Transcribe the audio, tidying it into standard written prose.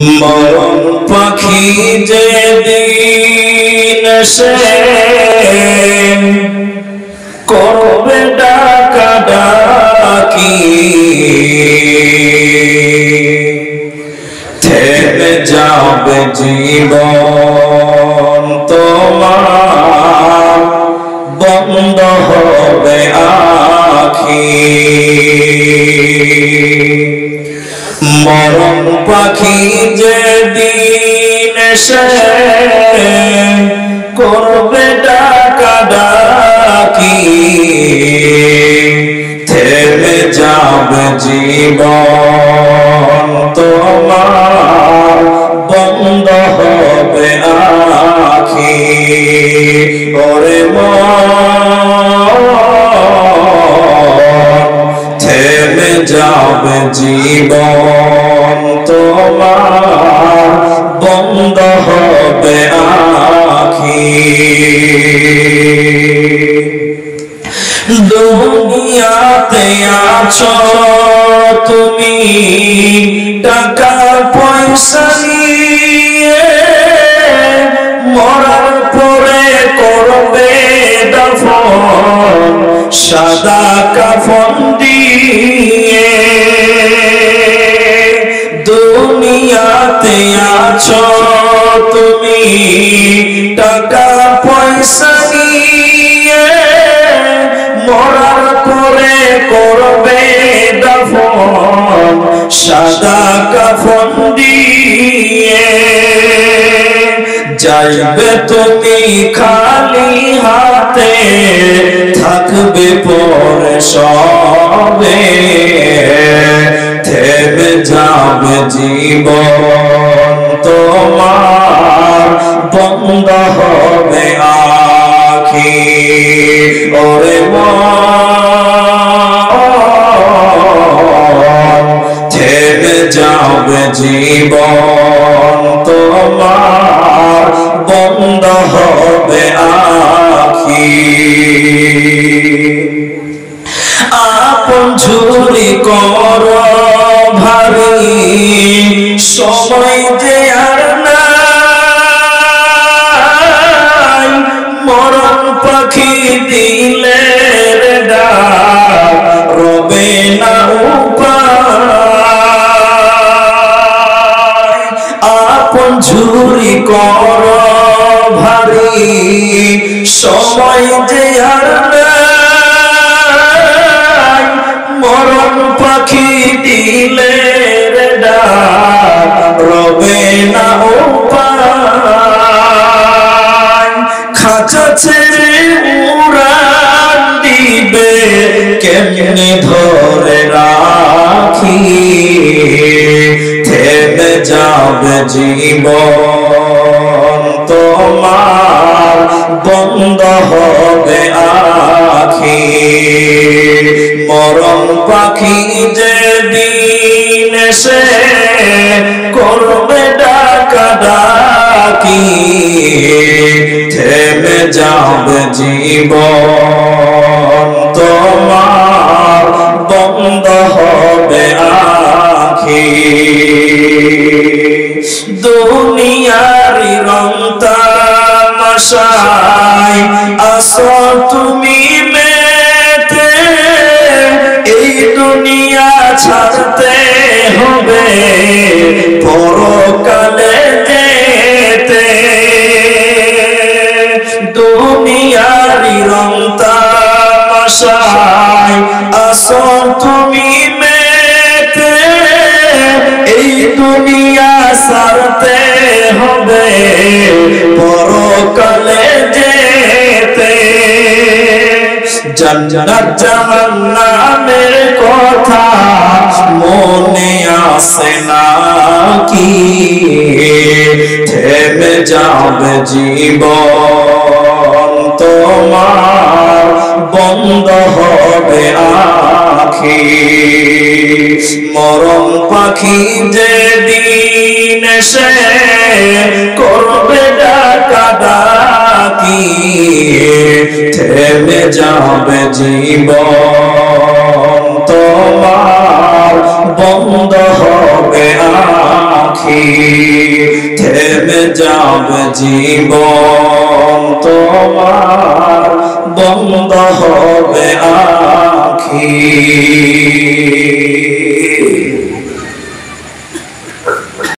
মরণ পাখি যেদিন সে করবে ডাকাডাকি, থেমে যাবে জীবন তোমার, বন্ধ হবে আখি। মরণ পাখি যেদিন সে করবে ডাকাডাকি, থেমে যাবে জীবন তোমার, বন্ধ হবে আখি। ওরে থেমে যাবে জীবন তোমার, বন্ধ হবে আখি। দুনিয়াতে আছো তুমি টাকা পয়সা নিয়ে, মরার পরে করবে দাফন সাদা কাফন দিয়ে। দুনিয়াতে আছো তুমি টাকা পয়সা নিয়ে, মরার পরে করবে দাফন সাদা কাফন দিয়ে। যাইবে তুমি খালি হাতে, থাকবে পরে সবে, থেমে যাবে জীবন তোমার, বন্ধ হবে আখি। ওরে থেমে যাবে জীবন তোমার, বন্ধ হবে আখি। আপন ঝুরি কর ভারী, সময় যে আর নাই, মরণ পাখি দিলে ডাক রবে না উপায়। আপন ঝুরি কর ভারী, সময় যে আর নাই, মরণ পাখি দিলে ডাক রবে না উপায়। খাঁচা ছেড়ে উড়ান দিবে কেমনে ধরে রাখি, থেমে যাবে জীবন তোমার, বন্ধ হবে আখি। মরণ পাখি যেদিন সে করবে ডাকাডাকি, থেমে যাবে জীবন তোমার, বন্ধ হবে আখি। দুনিয়ারি রং তামাশায় আসো তুমি মেতে, এই দুনিয়া ছাড়তে হবে পরকালে যেতে। দুনিয়ারি রং তামাশায় আসো তুমি মেতে, এই দুনিয়া ছাড়তে হবে পরকালে যেতে। জান্নাত জাহান্নামের কথা মনে আসে নাকি, থেমে যাবে জীবন তোমার, বন্ধ হবে আখি। মরণ পাখি যেদিন সে করবে ডাকাডাকি, থেমে যাবে জীবন তোমার, বন্ধ হবে আখি। আখি থেমে যাবে জীবন তোমার বন্ধ হবে আখি